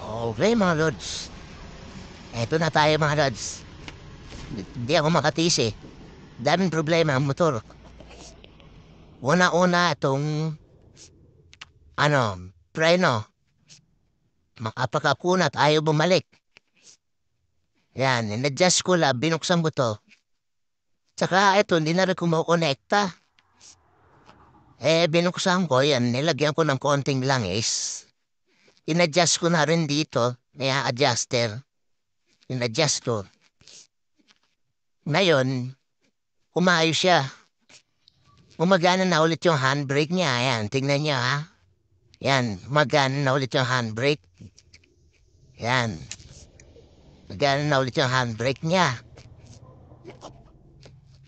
Okay mga lods, eto na tayo mga lods. Hindi ako makatisi. Daming problema ang motor. Una-una itong, preno. Makapakakunat, ayaw bumalik. Yan, in-adjust ko lang, binuksan ko to. Tsaka ito, hindi na rin kumukonekta. Binuksan ko, yan, nilagyan ko ng konting langis. In-adjust ko na rin dito, may adjuster. In-adjust ko. Ngayon, umayos siya. Gumagana na ulit yung handbrake niya. Ayan, tingnan niyo ha. Yan, gumagana na ulit yung handbrake. Yan. Gumagana na ulit yung handbrake niya.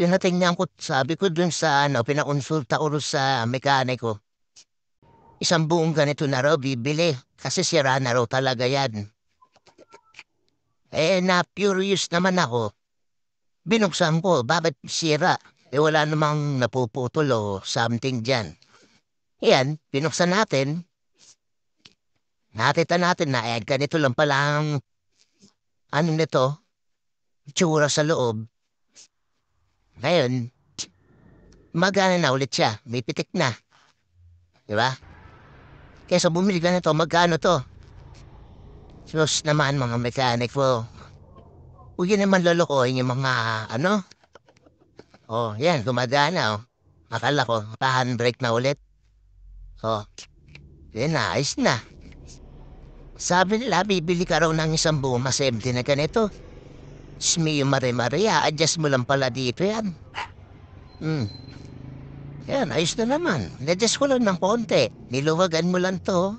Pinatingnan ko, sabi ko dun sa pinakonsulta ko sa mekaniko. Isang buong ganito na raw bibili. Kasi sira na raw talaga yan. Na-furious naman ako. Binuksan ko, bakit sira? Wala namang napuputol o something dyan. Yan, binuksan natin. Nakita natin na ganito lang pala ang nito, tsura sa loob. Ngayon, magana na ulit siya. May pitik na. Diba? Kesa bumili ka nito, magkano to? Sus naman mga mekaniko. Huwag yun naman lolokohin yung mga yan, gumagana Akala ko, pa-handbrake na ulit. Yan na, ayos na. Sabi nila, bibili ka raw ng isang buong mas-empty na ganito. Smi yung mare-maria, adjust mo lang pala dito yan. Yan, ayos na naman. Adjust ko lang ng konti. Niluwagan mo lang to.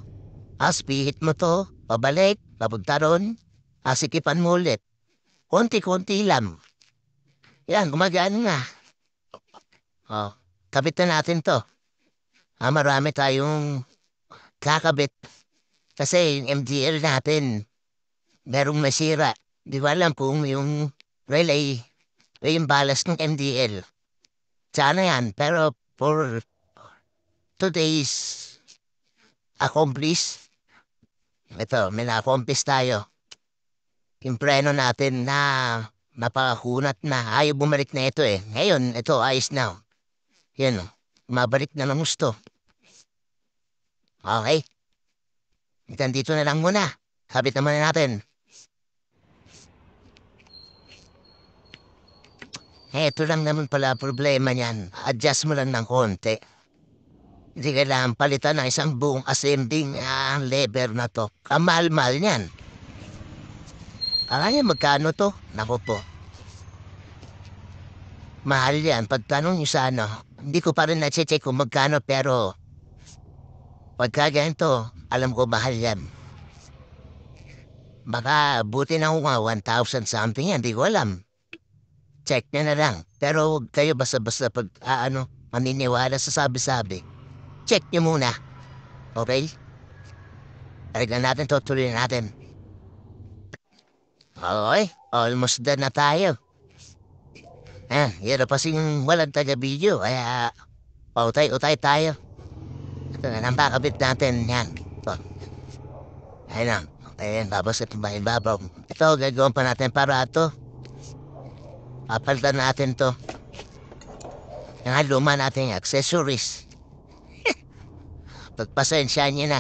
Pihit mo to, pabalik, papunta ron. Sikipan mo ulit. Konti-konti lang. Yan, gumagana na. Kabit na natin to. Marami tayong kakabit. Kasi yung MDL natin, merong nasira. Di ba alam kung yung relay, yung balas ng MDL. Sana yan, pero for today's accomplish, ito, may na-accomplish tayo. Yung preno natin na napakakunat na, ayaw bumalik na ito eh. Ngayon, ito, ayos na. Yan mabalik na ng gusto. Okay. Hanggang dito na lang muna. Kabit naman na natin. Ito lang naman pala problema niyan. Adjust mo lang ng konti. Hindi kailangan palitan ng isang buong ascending lever na to. Kamahal-mahal niyan. Alam niya magkano to? Naku po. Mahal yan. Pagtanong niyo sa hindi ko pa rin na-check kung magkano pero pagka ganito, alam ko mahal yan. Baka buti na nga 1,000 something yan, di ko alam. Check nyo na lang. Pero huwag kayo basta-basta pag maniniwala sa sabi-sabi. Check nyo muna. Okay? Talagang natin tutuloy natin. Okay, almost done na tayo. Yan pa sing walang taga-video. Kaya, utay-utay tayo. Ito na lang kakabit natin. Yan. Ito. Ayun lang. Ayan, babas ito ba ibabaw. Ito, gagawin pa natin para ito. Papalitan natin to. Yung luma natin yung accessories. Pagpasensya niyo na.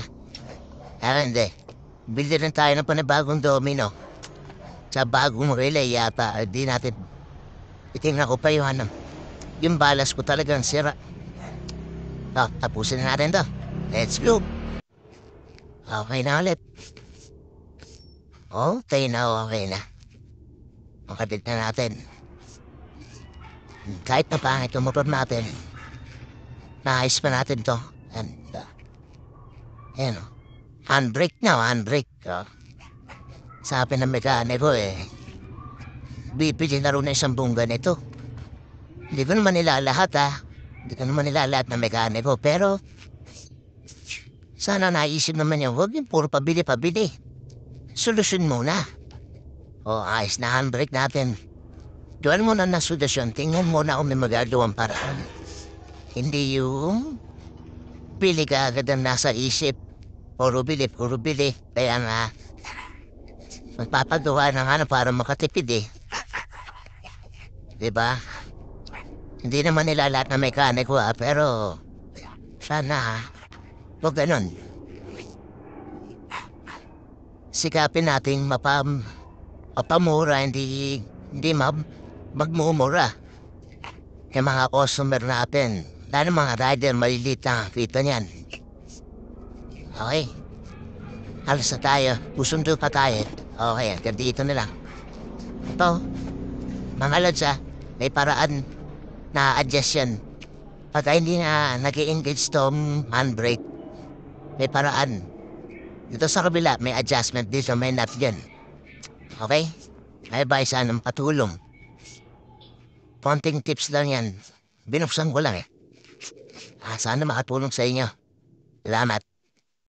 Hindi. Bili rin tayo ng panibagong domino. Sa bagong relay yata. Di natin. Itingnan ko pa yung balas ko talagang sira. Tapusin na natin to. Let's go. Okay na ulit. Okay na. Makabit na natin. Kahit na pangit yung motor natin, naayos pa natin to. Ayan o. Handbrake na, handbrake. Sabi ng mekaniko bibili na rin na isang buong ganito. Hindi ko naman nila lahat Hindi ko naman nila lahat ng mekaniko. Pero, sana naisip naman yung huwag yung puro pabili-pabili. Solusyon muna. Ayos na handbrake natin. Doon mo na solusyon. Tingnan mo na kung may magagawang paraan. Hindi yung pili ka agad ang nasa isip. puro bili. Kaya nga, magpapagawa ng ano para makatipid eh. 'Di ba? Hindi naman nila lahat na mekaniko pero sana huwag ganun. Sikapin nating mapamura, hindi magmumura. Yung mga customer natin, lalo mga rider, maliliit na kita niyan. Okay, alas na tayo. Susundo pa tayo. Okay, hanggang dito na lang. Ito, mga lods may paraan na adjust yan. Pag hindi na nag-i-engage tong handbrake, may paraan. Dito sa kabila, may adjustment dito, may nut dyan. Okay? May baysa ng patulong. Konting tips lang yan. Binuksan ko lang eh. Sana makatulong sa inyo. Salamat.